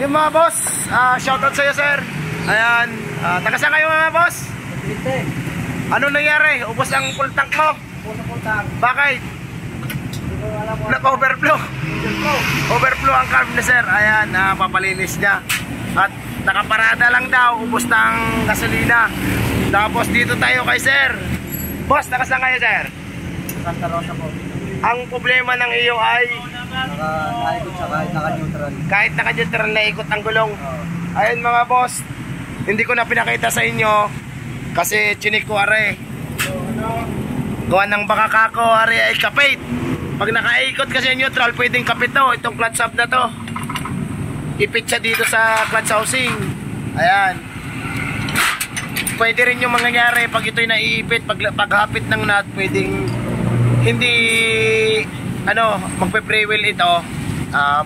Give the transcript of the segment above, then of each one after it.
Yung mga boss, shoutout sa'yo sir. Ayan, taga saan kayo mga boss? Ano nangyari? Ubos ang full tank mo? Ubos ang full tank. Bakit? Naka-overflow. Overflow ang carb ni sir. Ayan, papalinis niya. At nakaparada lang daw, ubos ng gasolina. Tapos dito tayo kay sir. Boss, taga saan kayo sir? Santa Rosa po. Ang problema ng iyo ay naka-ikot siya kahit naka-neutral. Kahit naka-neutral na ikot ang gulong. Ayun mga boss, hindi ko na pinakita sa inyo kasi chinik ko are. Gawa ng baka kako are ay kapit. Pag naka-ikot kasi neutral, pwedeng kapit to. Itong clutch hub na to, ipit siya dito sa clutch housing. Ayan. Pwede rin yung mangyayari pag ito'y naiipit, paghapit ng nut, pwedeng hindi magpe-free wheel ito.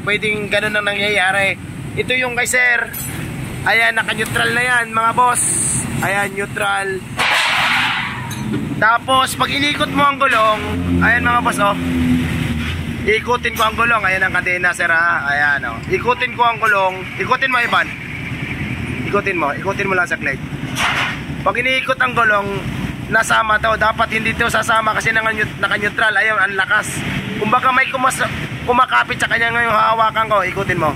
Pwedeng ganun ang nangyayari. Ito yung kay sir. Ayan, naka-neutral na yan mga boss. Ayan, neutral. Tapos pag inikot mo ang gulong, ayan mga boss oh, ikutin ko ang gulong. Ayan ang kadena sir ha. Ayan oh, ikutin ko ang gulong. Ikutin mo Ivan. Ikutin mo lang sa clutch. Pag iniikot ang gulong, nasama to. Dapat hindi to sasama kasi naka-neutral. Ayun, ang lakas. Kumbaga may kumakapit sa kanya ngayong hawakan ko. Ikutin mo.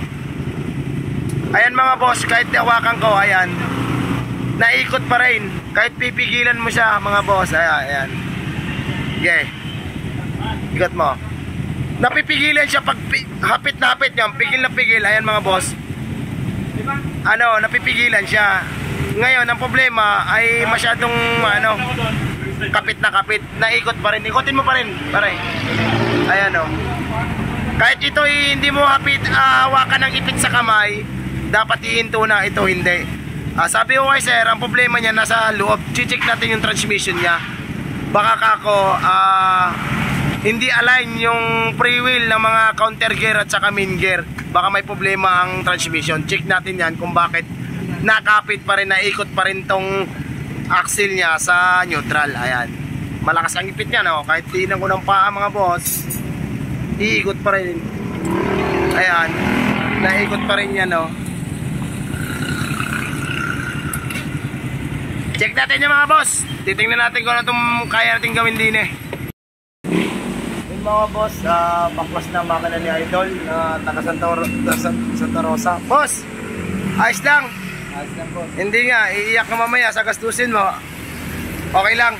Ayan mga boss, kahit hawakan ko, ayan, naikot pa rin. Kahit pipigilan mo siya mga boss. Ayan. Okay. Ikot mo. Napipigilan siya pag hapit na hapit niya. Pigil na pigil. Ayan mga boss. Napipigilan siya. Ngayon, ang problema ay masyadong kapit na kapit. Naikot pa rin. Ikotin mo pa rin. Pare. Ayan o. Kahit ito hindi mo hawakan ng ipit sa kamay, dapat ihinto na. Ito hindi. Sabi ko kay sir, ang problema niya nasa loob. Check natin yung transmission niya. Baka kako hindi align yung free wheel ng mga counter gear at saka main gear. Baka may problema ang transmission. Check natin yan kung bakit nakapit pa rin, naikot pa rin tong axle niya sa neutral. Ayan, malakas ang ipit niya no? Kahit tinan ko ng paa mga boss, iikot pa rin. Ayan, naikot pa rin yan no? Check natin yung mga boss. Titingnan natin kung ano itong kaya natin gawin din eh. Yung mga boss, baklas na makina ni Idol na taga Santa Rosa. Boss, ayos lang. Hindi nga, iiyak ka mamaya sa gastusin mo. Okay lang.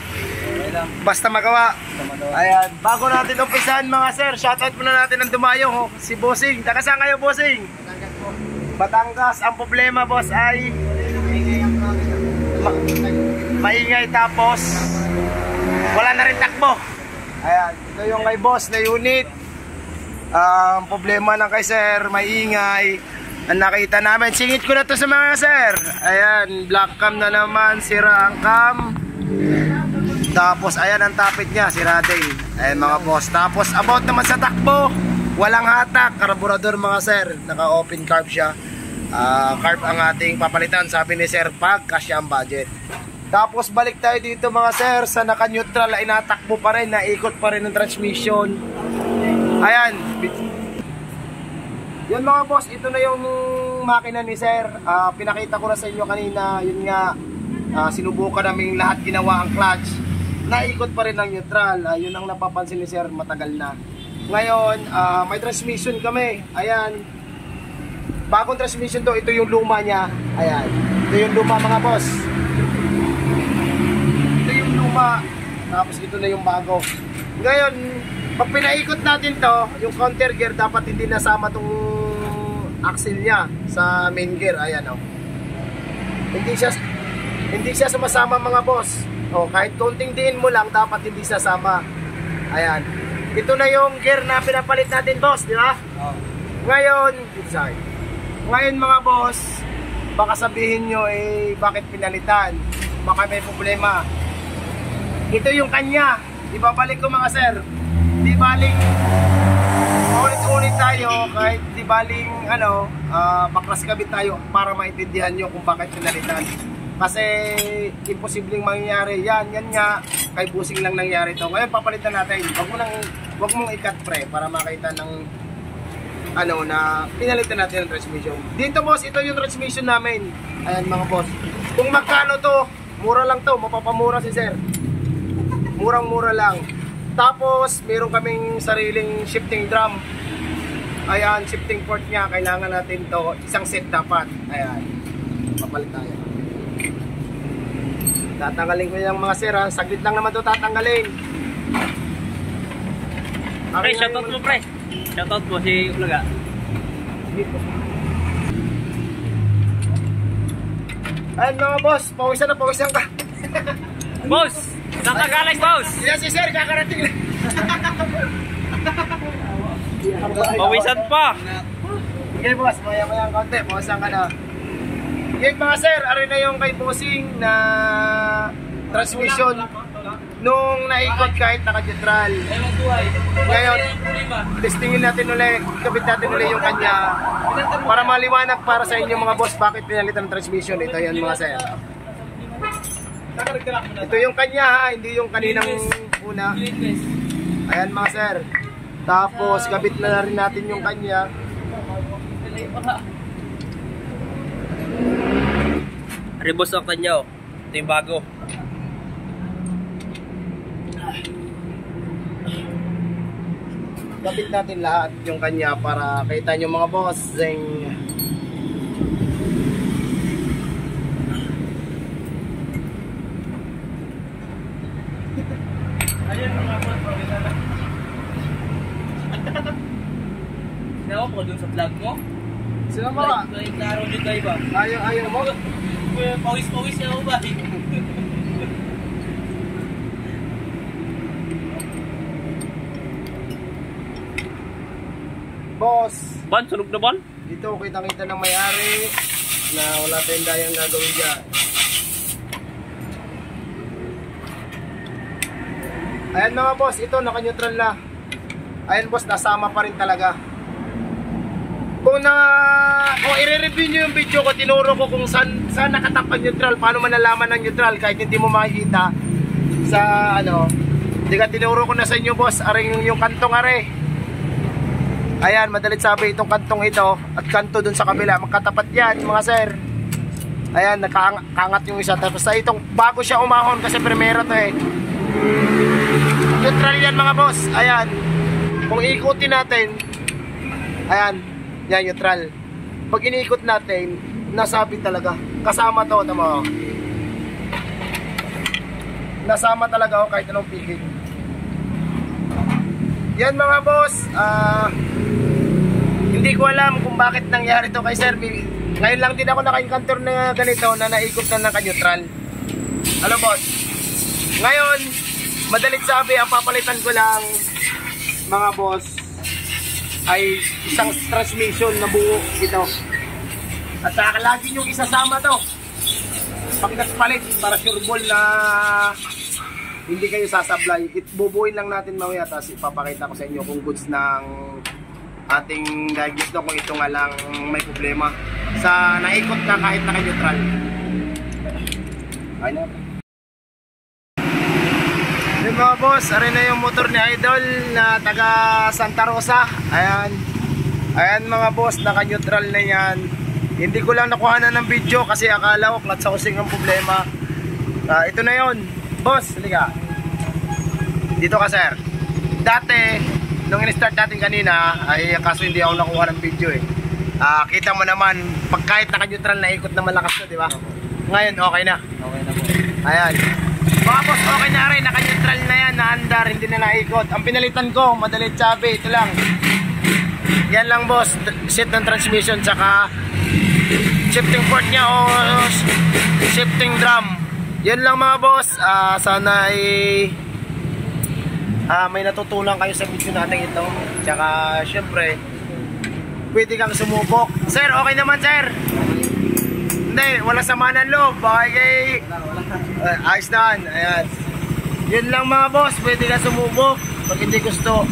Basta magawa. Ayan, bago natin umpisahan mga sir, shoutout muna natin ang dumayo si Bossing. Taga saan kayo Bossing? Batangas po. Batangas. Ang problema boss ay maingay tapos wala na rin takbo. Ayan, ito yung kay boss na unit. Ang problema ng kay sir, maingay. Ang nakita namin, singit ko na to sa mga sir. Ayan, black cam na naman, sira ang cam. Tapos ayan ang tapit niya, sira din. Ayan mga boss. Tapos about naman sa takbo, walang hatak, karburador mga sir. Naka open carb siya. Carb ang ating papalitan, sabi ni sir, pag kasya ang budget. Tapos balik tayo dito mga sir, sa naka neutral, inatakbo pa rin, naikot pa rin ng transmission. Ayan. Yun mga boss, ito na yung makina ni sir. Pinakita ko na sa inyo kanina. Yun nga, sinubukan namin lahat, ginawa ang clutch. Naikot pa rin ang neutral. Yun ang napapansin ni sir, matagal na. Ngayon, may transmission kami. Ayan, bagong transmission to. Ito yung luma niya. Ayan, ito yung luma mga boss. Ito yung luma. Tapos ito na yung bago. Ngayon, pag pinaikot natin to, yung counter gear dapat hindi nasama tong axle niya sa main gear. Ayan o. Hindi siya sumasama mga boss. Kahit konting diin mo lang, dapat hindi sasama. Ayan. Ito na yung gear na pinapalit natin boss, di ba? Ngayon mga boss, baka sabihin nyo bakit pinalitan? Baka may problema. Ito yung kanya. Ibabalik ko mga sir. Di baling ulit-ulit tayo, kahit di baling baklas kabit tayo para maintindihan nyo kung bakit pinalitan. Kasi imposibleng mangyayari yan nga kay Bossing lang nangyari to. Ngayon papalitan natin. Wag mong i-cut pre para makita ng na pinalitan natin ang transmission. Dito boss, ito yung transmission namin. Ayan mga boss. Kung magkano to, mura lang to, mapapamura si sir. Murang-mura lang. Tapos, meron kaming sariling shifting drum. Ayan, shifting port niya, kailangan natin to, isang set dapat. Ayan, papalit tayo. Tatanggalin ko yung mga sir ha, saglit lang naman to tatanggalin. Pre, shoutout mo pre. Shoutout mo si Ulaga. Ayan mga boss, pawisan ka. Boss! Saan ka galing, boss? Yan si sir, kakarating lang. Pawisan pa! Okay boss, maya-maya ang konti, pawisan ka na. Yan mga sir, arin na yung kay bossing na transmission nung naikot kahit naka-neutral. Ngayon, testingin natin ulit, kapit natin ulit yung kanya para maliwanag para sa inyo mga boss bakit pinalitan ng transmission. Ito yan mga sir. Ito yung kanya ha, hindi yung kaninang una. Ayan mga sir. Tapos kabit na rin natin yung kanya. Rebos ang kanya oh. Ito yung bago. Kapit natin lahat yung kanya para kita nyo mga boss. Zing. Sinawa mo dun sa vlog mo? Sino ba? Klaro din tayo ba? Ayaw mo? Pawis-pawis na ako ba? Boss, Ban, sunog na ban? dito kitang-kita ng may-ari na wala tayong dayang gagawin dyan. Ayan mga boss, ito naka-neutral na. Ayan boss, nasama pa rin talaga. Kung i-review nyo yung video ko, tinuro ko kung saan nakatap ang neutral, paano manalaman ng neutral kahit hindi mo makikita sa hindi ka tinuro ko na sa inyo boss, aring yung kantong are. Ayan, madalit sabi itong kantong ito at kanto dun sa kabila, magkatapat yan mga sir. Ayan, nakaangat yung isa. Tapos sa itong bago siya umahon kasi primera to eh. Neutral yan mga boss. Ayan, kung ikutin natin, ayan, yan neutral. Pag iniikot natin, nasabi talaga. Kasama to, tama. Nasama talaga ako kahit anong pigil. Yan mga boss, hindi ko alam kung bakit nangyari to kay sir. Ngayon lang din ako naka-encounter na ganito na naikot na naka-neutral. Ano boss? Ngayon, madalit sabi, ang papalitan ko lang mga boss ay isang transmission na buo ito. At saka lagi nyo isasama to pag nagpalit para sure ball na hindi kayo sasablay. Bubuin lang natin mamaya, tapos ipapakita ko sa inyo kung goods ng ating diagnose kung ito nga lang may problema sa naikot na kahit naka-neutral. Ayun na. Yung mga boss, arin na yung motor ni Idol na taga Santa Rosa. Ayan. Ayan mga boss, naka-neutral na yan. Hindi ko lang nakuhanan ng video kasi akala ko clutch housing ang problema. Ito na yon. Boss, halika. Dito ka sir. Dati, nung in-start natin kanina, ay kaso hindi ako nakuha ng video eh. Kita mo naman, pag kahit naka-neutral na ikot na malakas na, di ba? Ngayon, okay na. Okay na po. Ayan. Mga boss, okay na rin. Naka-neutral na yan, naandar, hindi na naikot. Ang pinalitan ko, madalit sabi, ito lang. Yan lang boss, set ng transmission, tsaka shifting port niya o shifting drum. Yan lang mga boss, sana ay may natutunan kayo sa video natin ito. Tsaka syempre pwede kang sumubok. Sir, okay naman sir? Hindi, wala sama ng loob. Okay, ayos na. Ayan. Yun lang mga boss, pwede kang sumubok. Pag hindi gusto,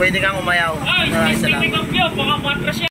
pwede kang umayaw. Ay, salamat.